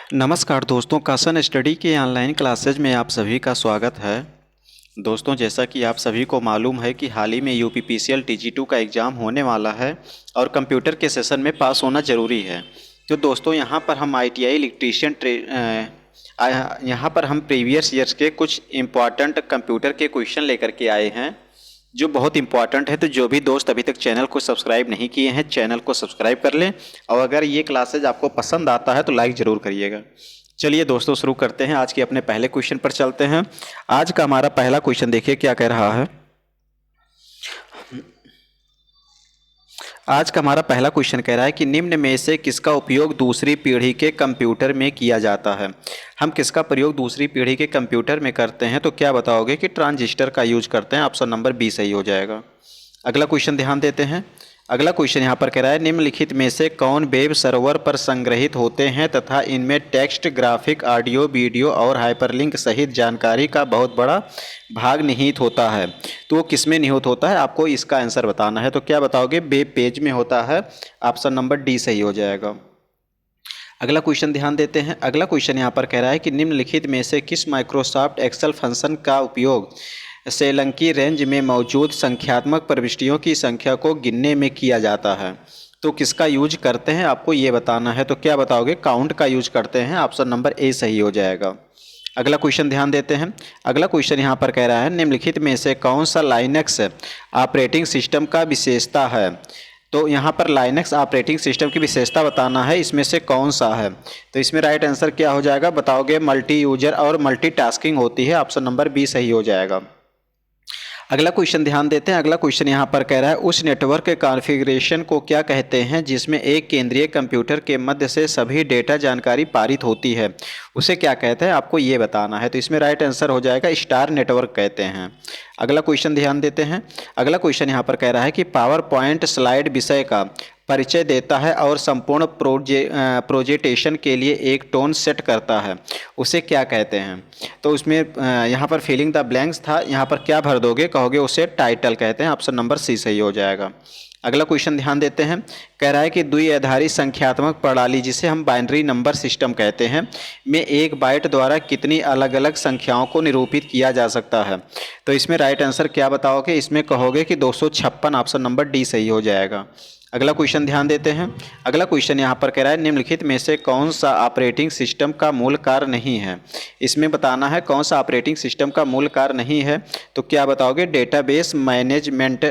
नमस्कार दोस्तों, कासन स्टडी के ऑनलाइन क्लासेज में आप सभी का स्वागत है। दोस्तों, जैसा कि आप सभी को मालूम है कि हाल ही में यूपीपीसीएल टीजी 2 का एग्ज़ाम होने वाला है और कंप्यूटर के सेशन में पास होना ज़रूरी है। तो दोस्तों, यहाँ पर हम आईटीआई इलेक्ट्रीशियन यहाँ पर हम प्रीवियस ईयर्स के कुछ इम्पॉर्टेंट कंप्यूटर के क्वेश्चन लेकर के आए हैं जो बहुत इंपॉर्टेंट है। तो जो भी दोस्त अभी तक चैनल को सब्सक्राइब नहीं किए हैं, चैनल को सब्सक्राइब कर लें और अगर ये क्लासेज आपको पसंद आता है तो लाइक ज़रूर करिएगा। चलिए दोस्तों, शुरू करते हैं। आज के अपने पहले क्वेश्चन पर चलते हैं। आज का हमारा पहला क्वेश्चन देखिए क्या कह रहा है। आज का हमारा पहला क्वेश्चन कह रहा है कि निम्न में से किसका उपयोग दूसरी पीढ़ी के कंप्यूटर में किया जाता है। हम किसका प्रयोग दूसरी पीढ़ी के कंप्यूटर में करते हैं, तो क्या बताओगे कि ट्रांजिस्टर का यूज करते हैं। ऑप्शन नंबर बी सही हो जाएगा। अगला क्वेश्चन ध्यान देते हैं। अगला क्वेश्चन यहाँ पर कह रहा है निम्नलिखित में से कौन वेब सर्वर पर संग्रहित होते हैं तथा इनमें टेक्स्ट, ग्राफिक, ऑडियो, वीडियो और हाइपरलिंक सहित जानकारी का बहुत बड़ा भाग निहित होता है। तो वो किस में निहित होता है, आपको इसका आंसर बताना है। तो क्या बताओगे, वेब पेज में होता है। ऑप्शन नंबर डी सही हो जाएगा। अगला क्वेश्चन ध्यान देते हैं। अगला क्वेश्चन यहाँ पर कह रहा है कि निम्नलिखित में से किस माइक्रोसॉफ्ट एक्सेल फंक्शन का उपयोग श्रीलंकी रेंज में मौजूद संख्यात्मक प्रविष्टियों की संख्या को गिनने में किया जाता है। तो किसका यूज करते हैं, आपको ये बताना है। तो क्या बताओगे, काउंट का यूज करते हैं। ऑप्शन नंबर ए सही हो जाएगा। अगला क्वेश्चन ध्यान देते हैं। अगला क्वेश्चन यहाँ पर कह रहा है निम्नलिखित में से कौन सा लाइनक्स ऑपरेटिंग सिस्टम का विशेषता है। तो यहाँ पर लाइनक्स ऑपरेटिंग सिस्टम की विशेषता बताना है, इसमें से कौन सा है। तो इसमें राइट आंसर क्या हो जाएगा, बताओगे मल्टी यूजर और मल्टीटास्किंग होती है। ऑप्शन नंबर बी सही हो जाएगा। अगला क्वेश्चन ध्यान देते हैं। अगला क्वेश्चन यहाँ पर कह रहा है उस नेटवर्क के कॉन्फ़िगरेशन को क्या कहते हैं जिसमें एक केंद्रीय कंप्यूटर के मध्य से सभी डेटा जानकारी पारित होती है, उसे क्या कहते हैं, आपको ये बताना है। तो इसमें राइट आंसर हो जाएगा स्टार नेटवर्क कहते हैं। अगला क्वेश्चन ध्यान देते हैं। अगला क्वेश्चन यहाँ पर कह रहा है कि पावर पॉइंट स्लाइड विषय का परिचय देता है और संपूर्ण प्रोजेक्टेशन के लिए एक टोन सेट करता है, उसे क्या कहते हैं। तो उसमें यहाँ पर फिलिंग द ब्लैंक्स था, यहाँ पर क्या भर दोगे, कहोगे उसे टाइटल कहते हैं। ऑप्शन नंबर सी सही हो जाएगा। अगला क्वेश्चन ध्यान देते हैं। कह रहा है कि द्विआधारी संख्यात्मक प्रणाली, जिसे हम बाइनरी नंबर सिस्टम कहते हैं, में एक बाइट द्वारा कितनी अलग अलग संख्याओं को निरूपित किया जा सकता है। तो इसमें राइट आंसर क्या बताओगे, इसमें कहोगे कि 256। ऑप्शन नंबर डी सही हो जाएगा। अगला क्वेश्चन ध्यान देते हैं। अगला क्वेश्चन यहाँ पर कह रहा है निम्नलिखित में से कौन सा ऑपरेटिंग सिस्टम का मूल कार्य नहीं है। इसमें बताना है कौन सा ऑपरेटिंग सिस्टम का मूल कार्य नहीं है। तो क्या बताओगे, डेटाबेस मैनेजमेंट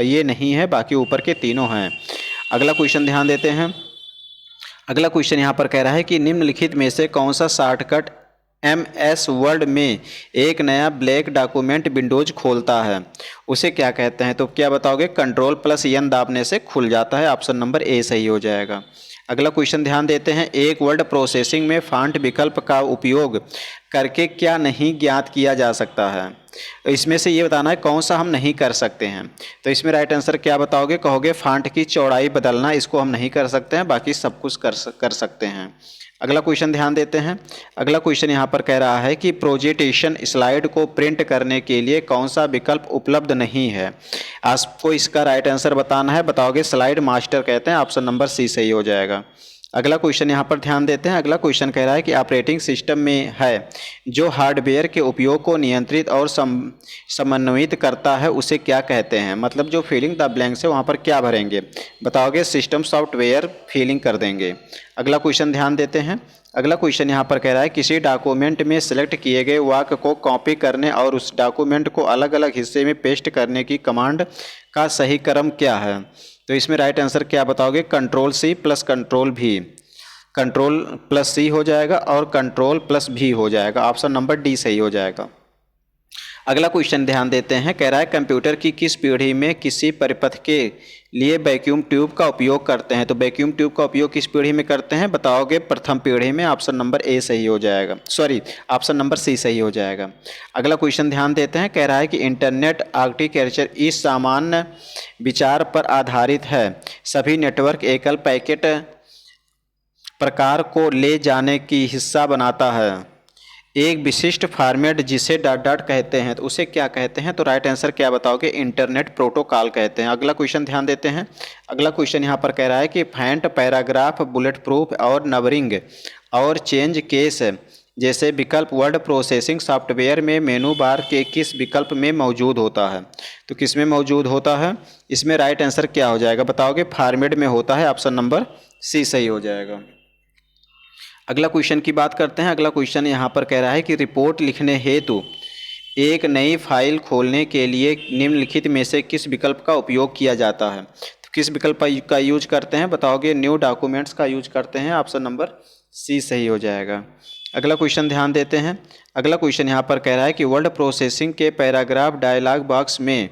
ये नहीं है, बाकी ऊपर के तीनों हैं। अगला क्वेश्चन ध्यान देते हैं। अगला क्वेश्चन यहाँ पर कह रहा है कि निम्नलिखित में से कौन सा शॉर्टकट MS वर्ड में एक नया ब्लैक डॉक्यूमेंट विंडोज खोलता है, उसे क्या कहते हैं। तो क्या बताओगे, Ctrl+N दाबने से खुल जाता है। ऑप्शन नंबर ए सही हो जाएगा। अगला क्वेश्चन ध्यान देते हैं। एक वर्ड प्रोसेसिंग में फॉन्ट विकल्प का उपयोग करके क्या नहीं ज्ञात किया जा सकता है। इसमें से ये बताना है कौन सा हम नहीं कर सकते हैं। तो इसमें राइट आंसर क्या बताओगे, कहोगे फॉन्ट की चौड़ाई बदलना, इसको हम नहीं कर सकते हैं, बाकी सब कुछ कर सकते हैं। अगला क्वेश्चन ध्यान देते हैं। अगला क्वेश्चन यहाँ पर कह रहा है कि प्रोजेक्टेशन स्लाइड को प्रिंट करने के लिए कौन सा विकल्प उपलब्ध नहीं है। आपको इसका राइट आंसर बताना है, बताओगे स्लाइड मास्टर कहते हैं। ऑप्शन नंबर सी सही हो जाएगा। अगला क्वेश्चन यहाँ पर ध्यान देते हैं। अगला क्वेश्चन कह रहा है कि ऑपरेटिंग सिस्टम में है जो हार्डवेयर के उपयोग को नियंत्रित और समन्वित करता है, उसे क्या कहते हैं। मतलब जो फिलिंग द ब्लैंक्स है वहाँ पर क्या भरेंगे, बताओगे सिस्टम सॉफ्टवेयर फिलिंग कर देंगे। अगला क्वेश्चन ध्यान देते हैं। अगला क्वेश्चन यहाँ पर कह रहा है किसी डॉक्यूमेंट में सिलेक्ट किए गए वाक्य को कॉपी करने और उस डॉक्यूमेंट को अलग अलग हिस्से में पेस्ट करने की कमांड का सही क्रम क्या है। तो इसमें राइट आंसर क्या बताओगे, Ctrl+C + Ctrl+V, Ctrl+C हो जाएगा और Ctrl+V हो जाएगा। ऑप्शन नंबर डी सही हो जाएगा। अगला क्वेश्चन ध्यान देते हैं। कह रहा है कंप्यूटर की किस पीढ़ी में किसी परिपथ के लिए वैक्यूम ट्यूब का उपयोग करते हैं। तो वैक्यूम ट्यूब का उपयोग किस पीढ़ी में करते हैं, बताओगे प्रथम पीढ़ी में। ऑप्शन नंबर ए सही हो जाएगा, ऑप्शन नंबर सी सही हो जाएगा। अगला क्वेश्चन ध्यान देते हैं। कह रहा है कि इंटरनेट आर्किटेक्चर इस सामान्य विचार पर आधारित है, सभी नेटवर्क एकल पैकेट प्रकार को ले जाने की हिस्सा बनाता है। एक विशिष्ट फॉर्मेट जिसे डॉट डॉट कहते हैं तो उसे क्या कहते हैं? तो राइट आंसर क्या बताओगे? इंटरनेट प्रोटोकॉल कहते हैं। अगला क्वेश्चन ध्यान देते हैं। अगला क्वेश्चन यहाँ पर कह रहा है कि फैंट, पैराग्राफ, बुलेट प्रूफ और नंबरिंग और चेंज केस जैसे विकल्प वर्ड प्रोसेसिंग सॉफ्टवेयर में मेनू बार के किस विकल्प में मौजूद होता है? तो किस में मौजूद होता है? इसमें राइट आंसर क्या हो जाएगा बताओगे? फॉर्मेट में होता है। ऑप्शन नंबर सी सही हो जाएगा। अगला क्वेश्चन की बात करते हैं। अगला क्वेश्चन यहाँ पर कह रहा है कि रिपोर्ट लिखने हेतु एक नई फाइल खोलने के लिए निम्नलिखित में से किस विकल्प का उपयोग किया जाता है? तो किस विकल्प का यूज करते हैं बताओगे? न्यू डॉक्यूमेंट्स का यूज करते हैं। ऑप्शन नंबर सी सही हो जाएगा। अगला क्वेश्चन ध्यान देते हैं। अगला क्वेश्चन यहाँ पर कह रहा है कि वर्ड प्रोसेसिंग के पैराग्राफ डायलॉग बॉक्स में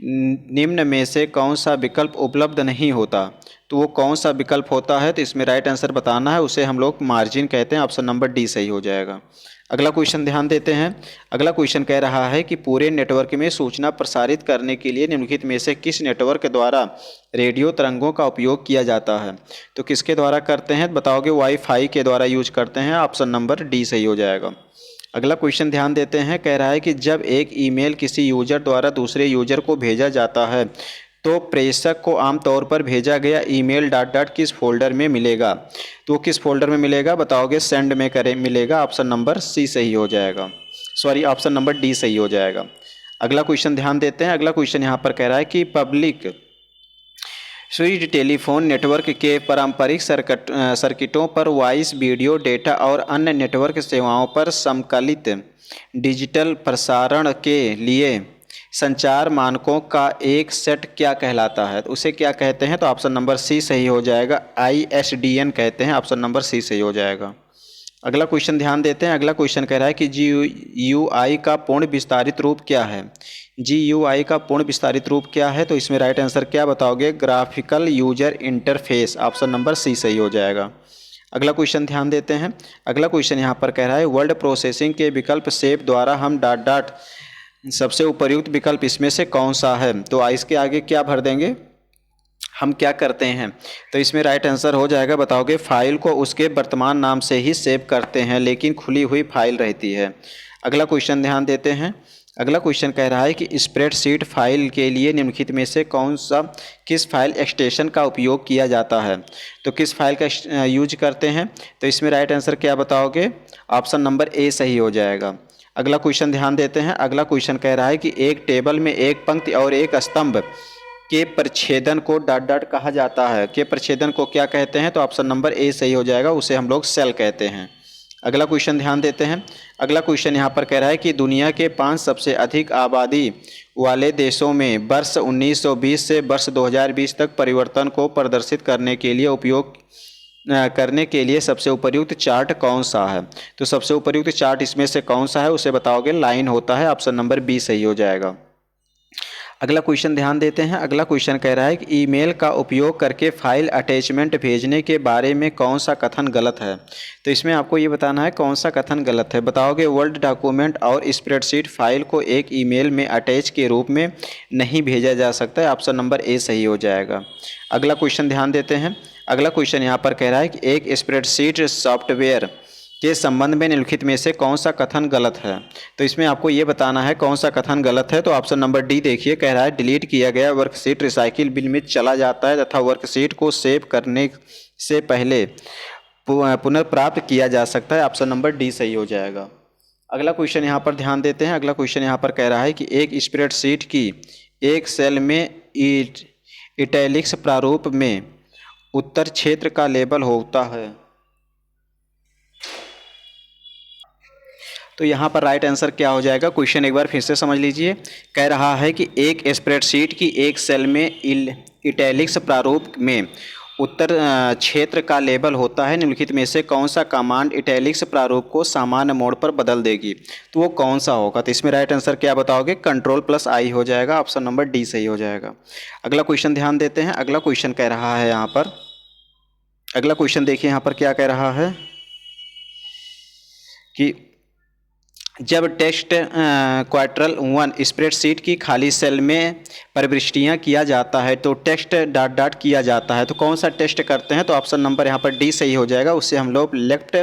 निम्न में से कौन सा विकल्प उपलब्ध नहीं होता? तो वो कौन सा विकल्प होता है? तो इसमें राइट आंसर बताना है। उसे हम लोग मार्जिन कहते हैं। ऑप्शन नंबर डी सही हो जाएगा। अगला क्वेश्चन ध्यान देते हैं। अगला क्वेश्चन कह रहा है कि पूरे नेटवर्क में सूचना प्रसारित करने के लिए निम्नलिखित में से किस नेटवर्क द्वारा रेडियो तरंगों का उपयोग किया जाता है? तो किसके द्वारा करते हैं बताओगे? वाईफाई के द्वारा यूज करते हैं। ऑप्शन नंबर डी सही हो जाएगा। अगला क्वेश्चन ध्यान देते हैं। कह रहा है कि जब एक ईमेल किसी यूजर द्वारा दूसरे यूजर को भेजा जाता है तो प्रेषक को आमतौर पर भेजा गया ईमेल डॉट डॉट किस फोल्डर में मिलेगा? तो किस फोल्डर में मिलेगा बताओगे? सेंड में करे मिलेगा। ऑप्शन नंबर सी सही हो जाएगा। सॉरी, ऑप्शन नंबर डी सही हो जाएगा। अगला क्वेश्चन ध्यान देते हैं। अगला क्वेश्चन यहाँ पर कह रहा है कि पब्लिक स्विच्ड टेलीफोन नेटवर्क के पारंपरिक सर्किटों पर वॉइस, वीडियो, डेटा और अन्य नेटवर्क सेवाओं पर समकालित डिजिटल प्रसारण के लिए संचार मानकों का एक सेट क्या कहलाता है? तो उसे क्या कहते हैं? तो ऑप्शन नंबर सी सही हो जाएगा। ISDN कहते हैं। ऑप्शन नंबर सी सही हो जाएगा। अगला क्वेश्चन ध्यान देते हैं। अगला क्वेश्चन कह रहा है कि GUI का पूर्ण विस्तारित रूप क्या है? GUI का पूर्ण विस्तारित रूप क्या है? तो इसमें राइट आंसर क्या बताओगे? Graphical user interface. Option number C सही हो जाएगा। अगला क्वेश्चन ध्यान देते हैं। अगला क्वेश्चन यहाँ पर कह रहा है वर्ड प्रोसेसिंग के विकल्प सेव द्वारा हम डॉट डॉट सबसे उपयुक्त विकल्प इसमें से कौन सा है? तो इसके आगे क्या भर देंगे? हम क्या करते हैं? तो इसमें राइट आंसर हो जाएगा बताओगे? फाइल को उसके वर्तमान नाम से ही सेव करते हैं लेकिन खुली हुई फाइल रहती है। अगला क्वेश्चन ध्यान देते हैं। अगला क्वेश्चन कह रहा है कि स्प्रेडशीट फाइल के लिए निम्नलिखित में से किस फाइल एक्सटेंशन का उपयोग किया जाता है? तो किस फाइल का यूज करते हैं? तो इसमें राइट आंसर क्या बताओगे? ऑप्शन नंबर ए सही हो जाएगा। अगला क्वेश्चन ध्यान देते हैं। अगला क्वेश्चन कह रहा है कि एक टेबल में एक पंक्ति और एक स्तंभ के प्रच्छेदन को डॉट डॉट कहा जाता है। के प्रच्छेदन को क्या कहते हैं? तो ऑप्शन नंबर ए सही हो जाएगा। उसे हम लोग सेल कहते हैं। अगला क्वेश्चन ध्यान देते हैं। अगला क्वेश्चन यहाँ पर कह रहा है कि दुनिया के 5 सबसे अधिक आबादी वाले देशों में वर्ष 1920 से वर्ष 2020 तक परिवर्तन को प्रदर्शित करने के लिए सबसे उपयुक्त चार्ट कौन सा है? तो सबसे उपयुक्त चार्ट इसमें से कौन सा है उसे बताओगे? लाइन होता है। ऑप्शन नंबर बी सही हो जाएगा। अगला क्वेश्चन ध्यान देते हैं। अगला क्वेश्चन कह रहा है कि ईमेल का उपयोग करके फाइल अटैचमेंट भेजने के बारे में कौन सा कथन गलत है? तो इसमें आपको ये बताना है कौन सा कथन गलत है। बताओगे? वर्ड डॉक्यूमेंट और स्प्रेडशीट फाइल को एक ईमेल में अटैच के रूप में नहीं भेजा जा सकता है। ऑप्शन नंबर ए सही हो जाएगा। अगला क्वेश्चन ध्यान देते हैं। अगला क्वेश्चन यहाँ पर कह रहा है कि एक स्प्रेडशीट सॉफ्टवेयर के संबंध में निम्नलिखित में से कौन सा कथन गलत है? तो इसमें आपको ये बताना है कौन सा कथन गलत है। तो ऑप्शन नंबर डी देखिए, कह रहा है डिलीट किया गया वर्कशीट रिसाइकिल बिन में चला जाता है तथा वर्कशीट को सेव करने से पहले पुनर्प्राप्त किया जा सकता है। ऑप्शन नंबर डी सही हो जाएगा। अगला क्वेश्चन यहाँ पर ध्यान देते हैं। अगला क्वेश्चन यहाँ पर कह रहा है कि एक स्प्रेडशीट की एक सेल में इटैलिक्स प्रारूप में उत्तर क्षेत्र का लेबल होता है। तो यहाँ पर राइट आंसर क्या हो जाएगा? क्वेश्चन एक बार फिर से समझ लीजिए। कह रहा है कि एक स्प्रेडशीट की एक सेल में इटैलिक्स प्रारूप में उत्तर क्षेत्र का लेबल होता है। निम्नलिखित में से कौन सा कमांड इटैलिक्स प्रारूप को सामान्य मोड पर बदल देगी? तो वो कौन सा होगा? तो इसमें राइट आंसर क्या बताओगे? Ctrl+I हो जाएगा। ऑप्शन नंबर डी सही हो जाएगा। अगला क्वेश्चन ध्यान देते हैं। अगला क्वेश्चन कह रहा है यहाँ पर, अगला क्वेश्चन देखिए यहाँ पर क्या कह रहा है कि जब टेक्स्ट क्वार्टरल 1 स्प्रेडशीट की खाली सेल में प्रविष्टियां किया जाता है तो टेक्स्ट डॉट डॉट किया जाता है, तो कौन सा टेक्स्ट करते हैं? तो ऑप्शन नंबर यहाँ पर डी सही हो जाएगा, उससे हम लोग लेफ्ट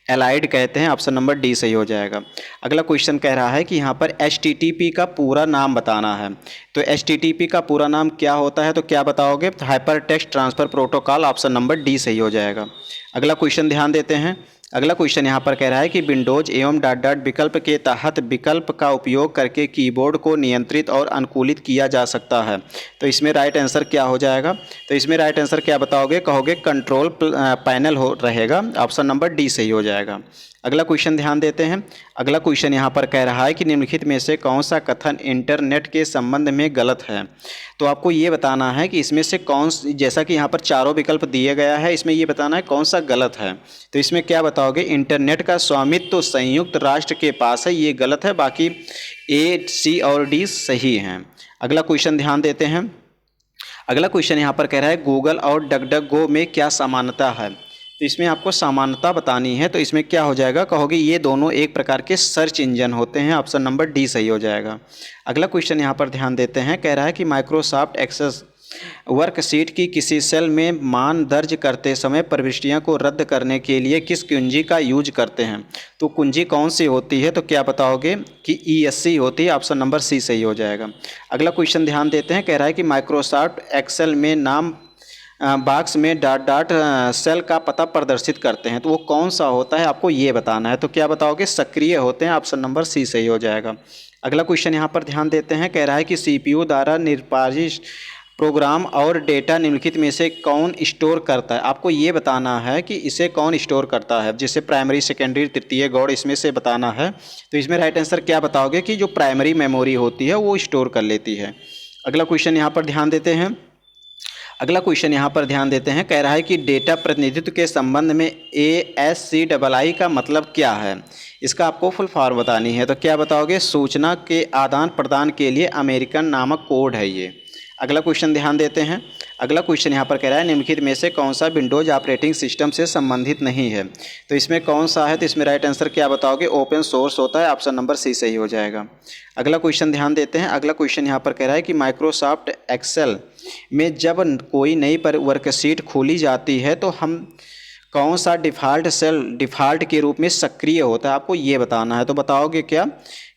एलाइड कहते हैं, ऑप्शन नंबर डी सही हो जाएगा। अगला क्वेश्चन कह रहा है कि यहाँ पर HTTP का पूरा नाम बताना है, तो HTTP का पूरा नाम क्या होता है? तो क्या बताओगे? Hyper text transfer protocol, option number D सही हो जाएगा। अगला क्वेश्चन ध्यान देते हैं। अगला क्वेश्चन यहाँ पर कह रहा है कि विंडोज एवं डॉट डॉट विकल्प के तहत विकल्प का उपयोग करके कीबोर्ड को नियंत्रित और अनुकूलित किया जा सकता है, तो इसमें राइट आंसर क्या हो जाएगा? तो इसमें राइट आंसर क्या बताओगे? कहोगे कंट्रोल पैनल हो रहेगा, ऑप्शन नंबर डी सही हो जाएगा। अगला क्वेश्चन ध्यान देते हैं। अगला क्वेश्चन यहाँ पर कह रहा है कि निम्नलिखित में से कौन सा कथन इंटरनेट के संबंध में गलत है? तो आपको ये बताना है कि इसमें से कौन, जैसा कि यहाँ पर चारों विकल्प दिए गया है, इसमें ये बताना है कौन सा गलत है। तो इसमें क्या बताओगे? इंटरनेट का स्वामित्व तो संयुक्त राष्ट्र के पास है, ये गलत है, बाकी ए, सी और डी सही हैं। अगला क्वेश्चन ध्यान देते हैं। अगला क्वेश्चन यहाँ पर कह रहा है गूगल और डकडकगो में क्या समानता है? तो इसमें आपको समानता बतानी है, तो इसमें क्या हो जाएगा? कहोगे ये दोनों एक प्रकार के सर्च इंजन होते हैं, ऑप्शन नंबर डी सही हो जाएगा। अगला क्वेश्चन यहाँ पर ध्यान देते हैं। कह रहा है कि माइक्रोसॉफ्ट एक्सेस वर्कशीट की किसी सेल में मान दर्ज करते समय प्रविष्टियां को रद्द करने के लिए किस कुंजी का यूज करते हैं? तो कुंजी कौन सी होती है? तो क्या बताओगे कि ESC होती है, ऑप्शन नंबर सी सही हो जाएगा। अगला क्वेश्चन ध्यान देते हैं। कह रहा है कि माइक्रोसॉफ्ट एक्सेल में नाम बॉक्स में डॉट डॉट सेल का पता प्रदर्शित करते हैं, तो वो कौन सा होता है? आपको ये बताना है, तो क्या बताओगे? सक्रिय होते हैं, ऑप्शन नंबर सी सही हो जाएगा। अगला क्वेश्चन यहाँ पर ध्यान देते हैं। कह रहा है कि CPU द्वारा निष्पादित प्रोग्राम और डेटा निम्नलिखित में से कौन स्टोर करता है? आपको ये बताना है कि इसे कौन स्टोर करता है, जैसे प्राइमरी, सेकेंडरी, तृतीय, गौड़, इसमें से बताना है। तो इसमें राइट आंसर क्या बताओगे? कि जो प्राइमरी मेमोरी होती है वो स्टोर कर लेती है। अगला क्वेश्चन यहाँ पर ध्यान देते हैं। अगला क्वेश्चन यहाँ पर ध्यान देते हैं। कह रहा है कि डेटा प्रतिनिधित्व के संबंध में ASCII का मतलब क्या है? इसका आपको फुल फॉर्म बतानी है, तो क्या बताओगे? सूचना के आदान प्रदान के लिए अमेरिकन नामक कोड है ये। अगला क्वेश्चन ध्यान देते हैं। अगला क्वेश्चन यहाँ पर कह रहा है निम्नलिखित में से कौन सा विंडोज ऑपरेटिंग सिस्टम से संबंधित नहीं है? तो इसमें कौन सा है? तो इसमें राइट आंसर क्या बताओगे? ओपन सोर्स होता है, ऑप्शन नंबर सी सही हो जाएगा। अगला क्वेश्चन ध्यान देते हैं। अगला क्वेश्चन यहाँ पर कह रहा है कि माइक्रोसॉफ्ट एक्सेल में जब कोई नई वर्कशीट खोली जाती है तो हम कौन सा डिफ़ॉल्ट सेल डिफ़ॉल्ट के रूप में सक्रिय होता है? आपको ये बताना है, तो बताओगे क्या?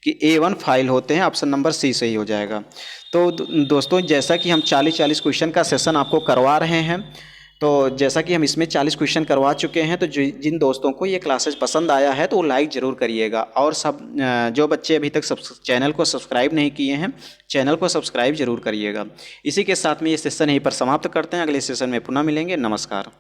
कि A1 फाइल होते हैं, ऑप्शन नंबर सी सही हो जाएगा। तो दोस्तों, जैसा कि हम 40 क्वेश्चन का सेशन आपको करवा रहे हैं, तो जैसा कि हम इसमें 40 क्वेश्चन करवा चुके हैं, तो जिन दोस्तों को ये क्लासेस पसंद आया है तो वो लाइक ज़रूर करिएगा, और जो बच्चे अभी तक चैनल को सब्सक्राइब नहीं किए हैं, चैनल को सब्सक्राइब ज़रूर करिएगा। इसी के साथ में ये सेशन यहीं पर समाप्त करते हैं। अगले सेशन में पुनः मिलेंगे। नमस्कार।